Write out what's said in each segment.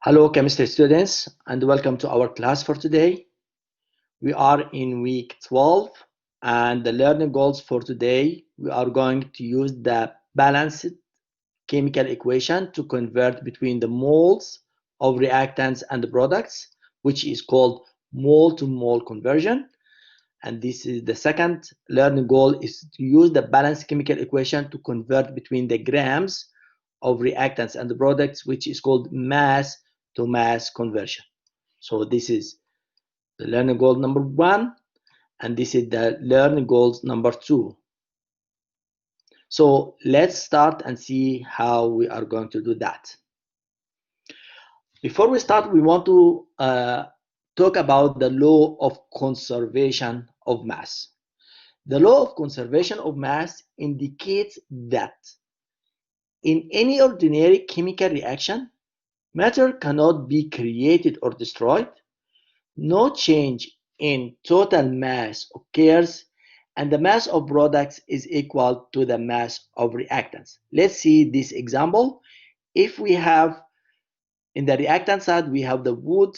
Hello, chemistry students, and welcome to our class for today. We are in week 12, and the learning goals for today, we are going to use the balanced chemical equation to convert between the moles of reactants and products, which is called mole-to-mole conversion. And this is the second learning goal, is to use the balanced chemical equation to convert between the grams of reactants and the products, which is called mass to mass conversion. So this is the learning goal number 1, and this is the learning goals number 2. So let's start and see how we are going to do that. Before we start, we want to talk about the law of conservation of mass. The law of conservation of mass indicates that in any ordinary chemical reaction, matter cannot be created or destroyed. No change in total mass occurs, and the mass of products is equal to the mass of reactants. Let's see this example. If we have in the reactant side, we have the wood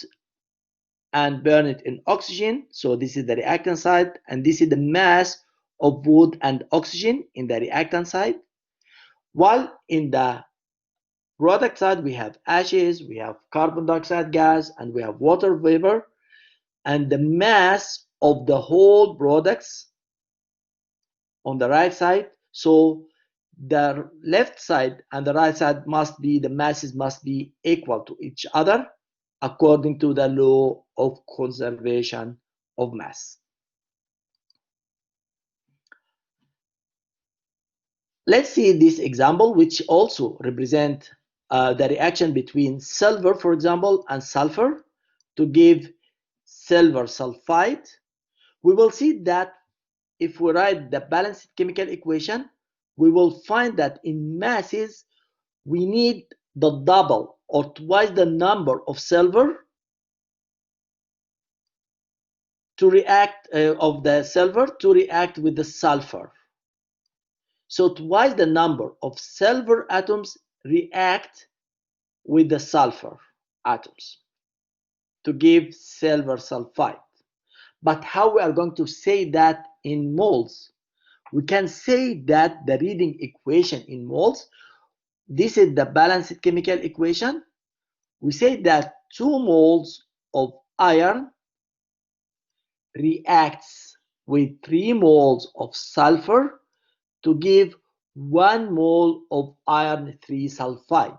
and burn it in oxygen. So this is the reactant side, and this is the mass of wood and oxygen in the reactant side. While in the product side, we have ashes, we have carbon dioxide gas, and we have water vapor. And the mass of the whole products on the right side. So the left side and the right side must be, the masses must be equal to each other according to the law of conservation of mass. Let's see this example, which also represent the reaction between silver, for example, and sulfur to give silver sulfide. We will see that if we write the balanced chemical equation, we will find that in masses, we need the double or twice the number of silver to react of the silver to react with the sulfur. So twice the number of silver atoms react with the sulfur atoms to give silver sulfide. But how we are going to say that in moles? We can say that the reading equation in moles, this is the balanced chemical equation. We say that 2 moles of iron reacts with 3 moles of sulfur to give 1 mole of iron 3 sulfide.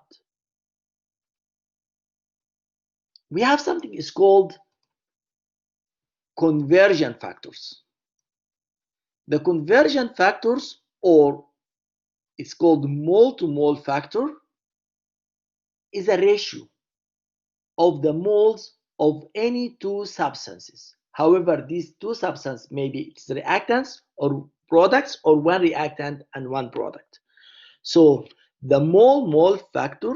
We have something is called conversion factors. The conversion factors, or it's called mole-to-mole factor, is a ratio of the moles of any 2 substances. However, these 2 substances, maybe it's reactants or products, or 1 reactant and 1 product. So the mole-mole factor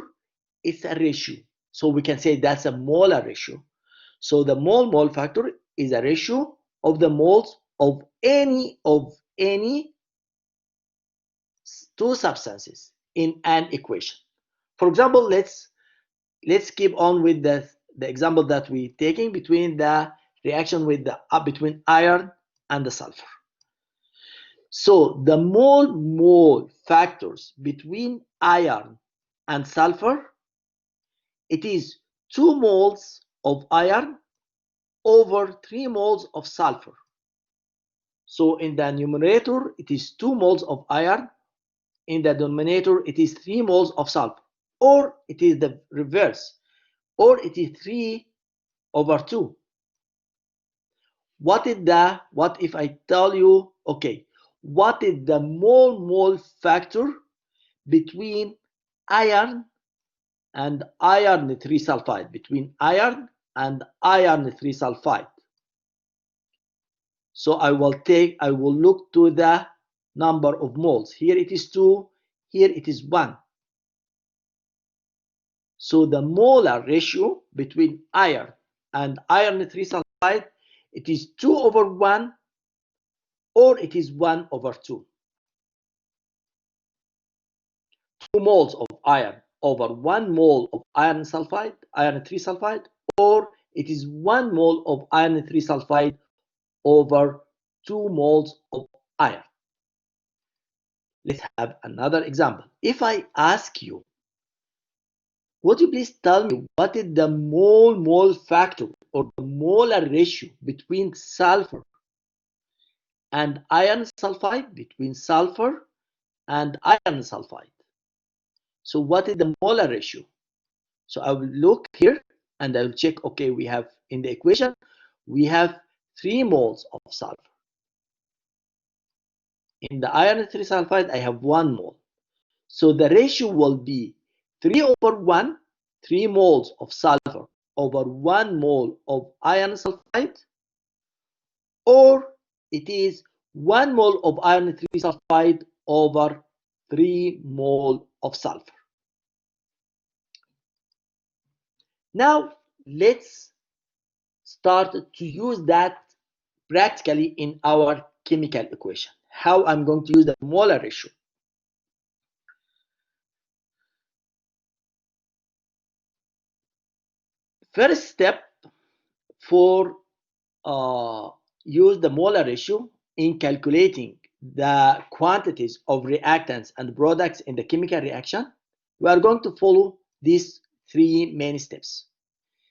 is a ratio. So we can say that's a molar ratio. So the mole-mole factor is a ratio of the moles of any 2 substances in an equation. For example, let's keep on with the example that we're taking between the reaction with the between iron and the sulfur. So the mole-mole factors between iron and sulfur, it is 2 moles of iron over 3 moles of sulfur. So in the numerator, it is 2 moles of iron. In the denominator, it is 3 moles of sulfur. Or it is the reverse. Or it is 3 over 2. What if I tell you, okay, what is the mole-mole factor between iron and iron 3 sulfide, between iron and iron 3 sulfide? So I will look to the number of moles. Here it is 2, here it is 1. So the molar ratio between iron and iron 3 sulfide, it is 2 over 1, or it is 1 over 2. 2 moles of iron over 1 mole of iron sulfide, iron 3 sulfide, or it is 1 mole of iron 3 sulfide over 2 moles of iron. Let's have another example. If I ask you, would you please tell me what is the mole factor or the molar ratio between sulfur and iron sulfide, between sulfur and iron sulfide? So what is the molar ratio? So I will look here and I will check, okay, we have in the equation, we have 3 moles of sulfur. In the iron 3 sulfide, I have 1 mole. So the ratio will be 3 over 1, 3 moles of sulfur over 1 mole of iron sulfide, or it is 1 mole of iron 3 sulfide over 3 mole of sulfur. Now let's start to use that practically in our chemical equation. How I'm going to use the molar ratio. First step for use the molar ratio in calculating the quantities of reactants and products in the chemical reaction, we are going to follow these 3 main steps.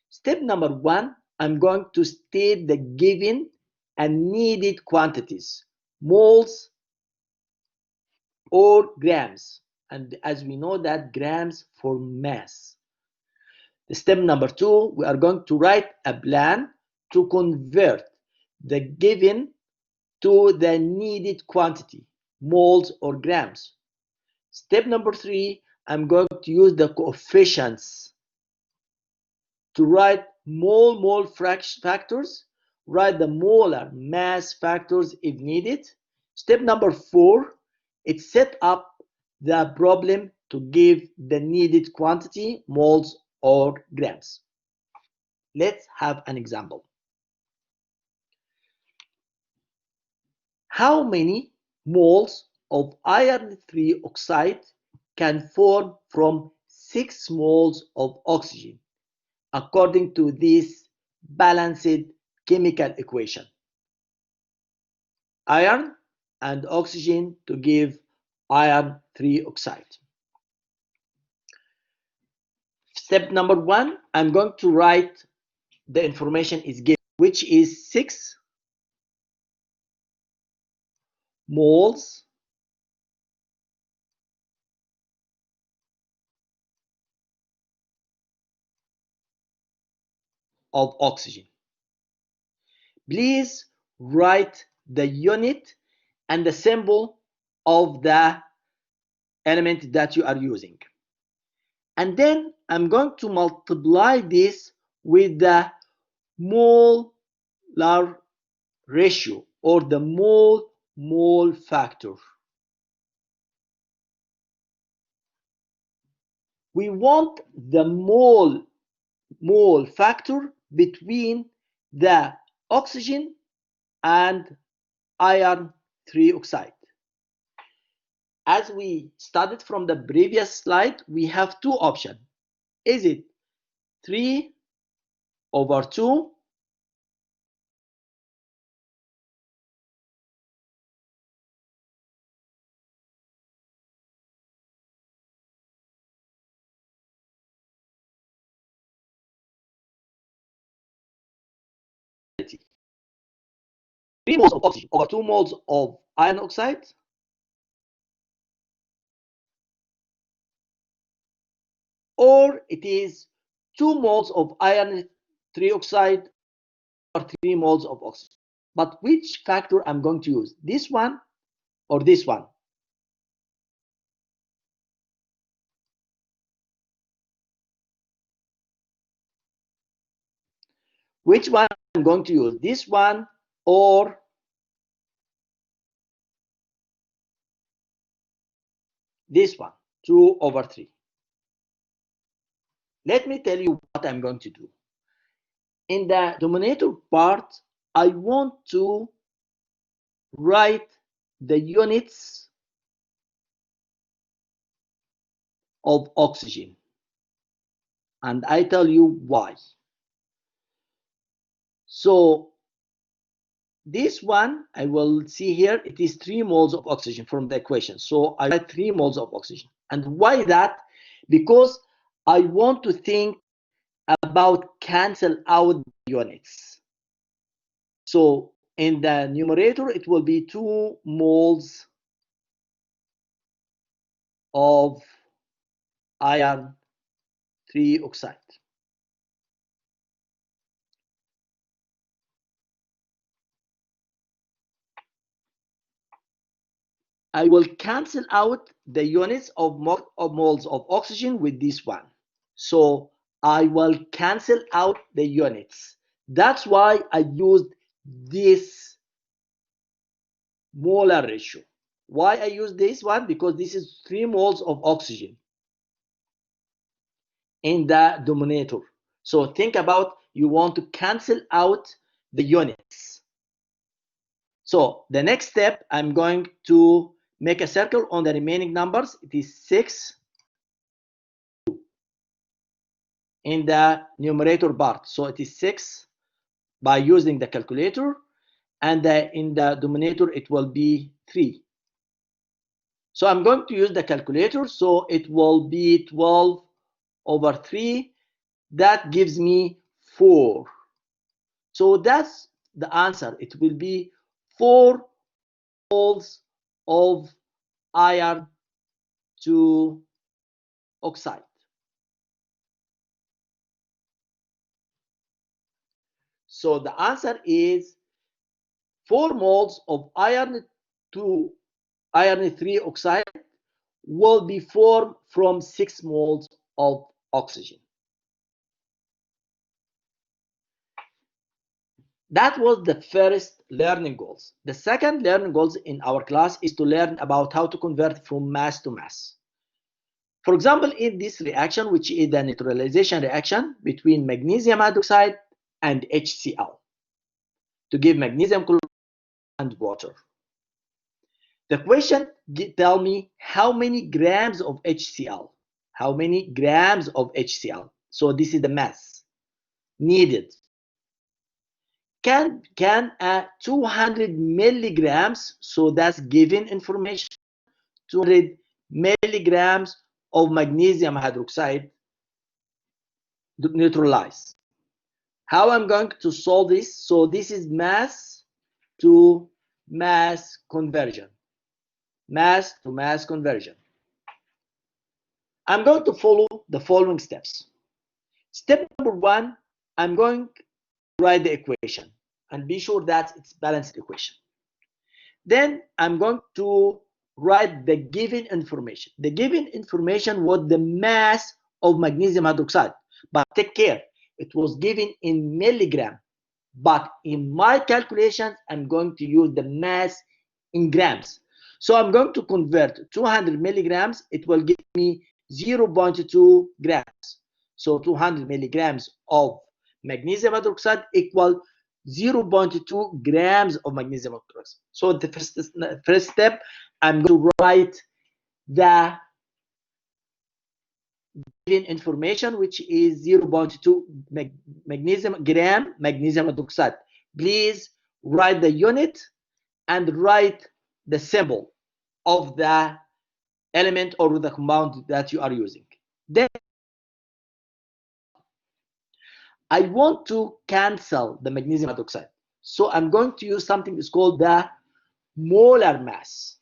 Step number 1, I'm going to state the given and needed quantities, moles or grams, and as we know that grams for mass. Step number 2, we are going to write a plan to convert the given to the needed quantity, moles or grams. Step number 3, I'm going to use the coefficients to write mole factors, write the molar mass factors if needed. Step number 4, it's set up the problem to give the needed quantity, moles or grams. Let's have an example. How many moles of iron 3 oxide can form from 6 moles of oxygen according to this balanced chemical equation? Iron and oxygen to give iron 3 oxide. Step number 1, I'm going to write the information is given, which is 6 moles of oxygen. Please write the unit and the symbol of the element that you are using. And then I'm going to multiply this with the molar ratio or the mole factor. We want the mole factor between the oxygen and iron 3 oxide. As we studied from the previous slide, we have 2 options. Is it 3 over 2 3 moles of oxygen over 2 moles of iron oxide, or it is 2 moles of iron 3 oxide or 3 moles of oxygen. But which factor I'm going to use? This one or this one? Which one I'm going to use? This one or this one? 2 over 3. Let me tell you what I'm going to do. In the denominator part, I want to write the units of oxygen. and I tell you why. So this one, I will see here, it is 3 moles of oxygen from the equation. So I write 3 moles of oxygen. And why that? Because I want to think about cancel out units. So in the numerator, it will be 2 moles of iron 3 oxide. I will cancel out the units of moles of oxygen with this one. So I will cancel out the units. That's why I used this molar ratio. Why I use this one? Because this is 3 moles of oxygen in the denominator. So think about, you want to cancel out the units. So the next step, I'm going to make a circle on the remaining numbers. It is 6 in the numerator part. So it is 6 by using the calculator, and in the denominator it will be 3. So I'm going to use the calculator, so it will be 12 over 3. That gives me 4. So that's the answer. It will be 4 moles of iron 2 oxide. So the answer is 4 moles of iron 3 oxide will be formed from 6 moles of oxygen. That was the first learning goals. The second learning goals in our class is to learn about how to convert from mass to mass. For example, in this reaction, which is the neutralization reaction between magnesium hydroxide and HCl to give magnesium chloride and water. The question tell me how many grams of HCl. How many grams of HCl? So this is the mass needed. Can 200 milligrams, so that's given information, 200 milligrams of magnesium hydroxide neutralize. How I'm going to solve this? So this is mass to mass conversion. Mass to mass conversion. I'm going to follow the following steps. Step number 1, I'm going to write the equation and be sure that it's balanced equation. Then I'm going to write the given information. The given information was the mass of magnesium hydroxide. But take care, it was given in milligram. But in my calculations, I'm going to use the mass in grams. So I'm going to convert 200 milligrams. It will give me 0.2 grams. So 200 milligrams of magnesium hydroxide equal 0.2 grams of magnesium hydroxide. So the first step, I'm going to write the given information, which is 0.2 gram magnesium hydroxide. Please write the unit and write the symbol of the element or the compound that you are using. Then I want to cancel the magnesium hydroxide. So I'm going to use something that's called the molar mass.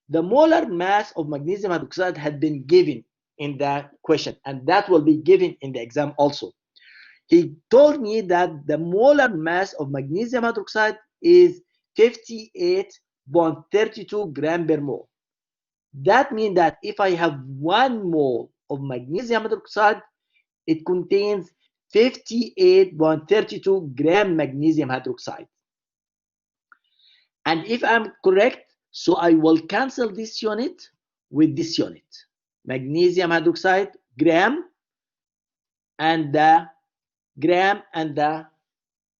The molar mass of magnesium hydroxide had been given in the question, and that will be given in the exam also. He told me that the molar mass of magnesium hydroxide is 58.32 gram per mole. That means that if I have 1 mole of magnesium hydroxide, it contains 58.32 gram magnesium hydroxide. And if I'm correct, so I will cancel this unit with this unit. Magnesium hydroxide, gram, and the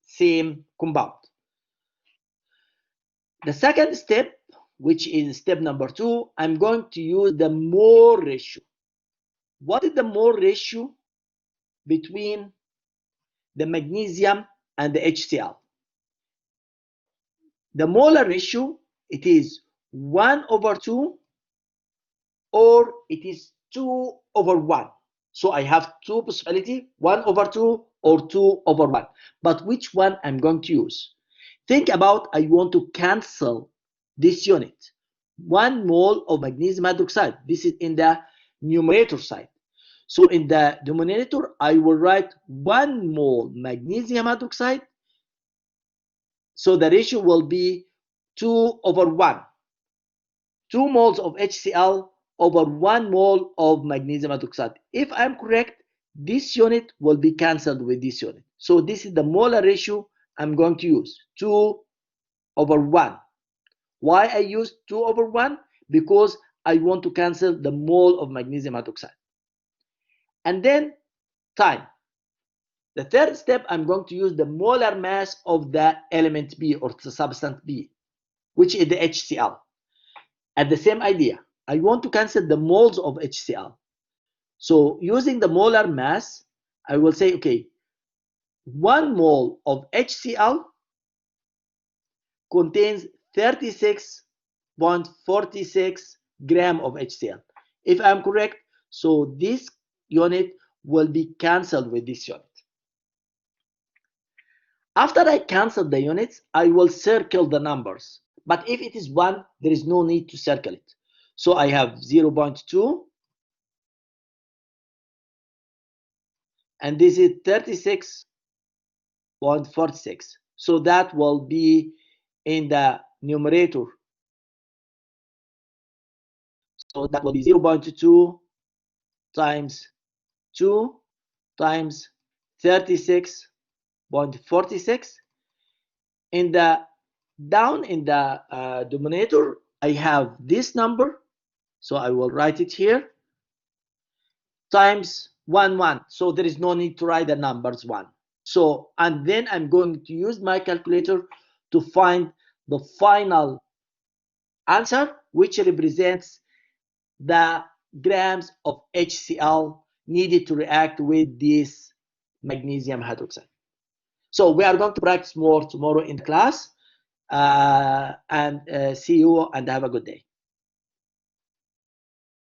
same compound. The second step, which is step number 2, I'm going to use the mole ratio. What is the mole ratio? between the magnesium and the HCl. The molar ratio, it is 1/2 or it is 2/1. So I have two possibilities, 1/2 or 2/1. But which one I'm going to use? Think about, I want to cancel this unit. 1 mole of magnesium hydroxide. This is in the numerator side. So in the denominator, I will write 1 mole magnesium hydroxide. So the ratio will be 2/1. 2 moles of HCl over 1 mole of magnesium hydroxide. If I'm correct, this unit will be cancelled with this unit. So this is the molar ratio I'm going to use, 2/1. Why I use 2/1? Because I want to cancel the mole of magnesium hydroxide. And then time. The third step, I'm going to use the molar mass of the element B or the substance B, which is the HCl. At the same idea, I want to cancel the moles of HCl. So using the molar mass, I will say, okay, 1 mole of HCl contains 36.46 gram of HCl. If I'm correct, so this unit will be cancelled with this unit. After I cancel the units, I will circle the numbers. But if it is 1, there is no need to circle it. So I have 0.2, and this is 36.46. So that will be in the numerator. So that will be 0.2 times 2 times 36.46. In the down in the denominator, I have this number, so I will write it here, times 1. So there is no need to write the numbers 1. So, and then I'm going to use my calculator to find the final answer, which represents the grams of HCl needed to react with this magnesium hydroxide. So we are going to practice more tomorrow in class, and see you and have a good day.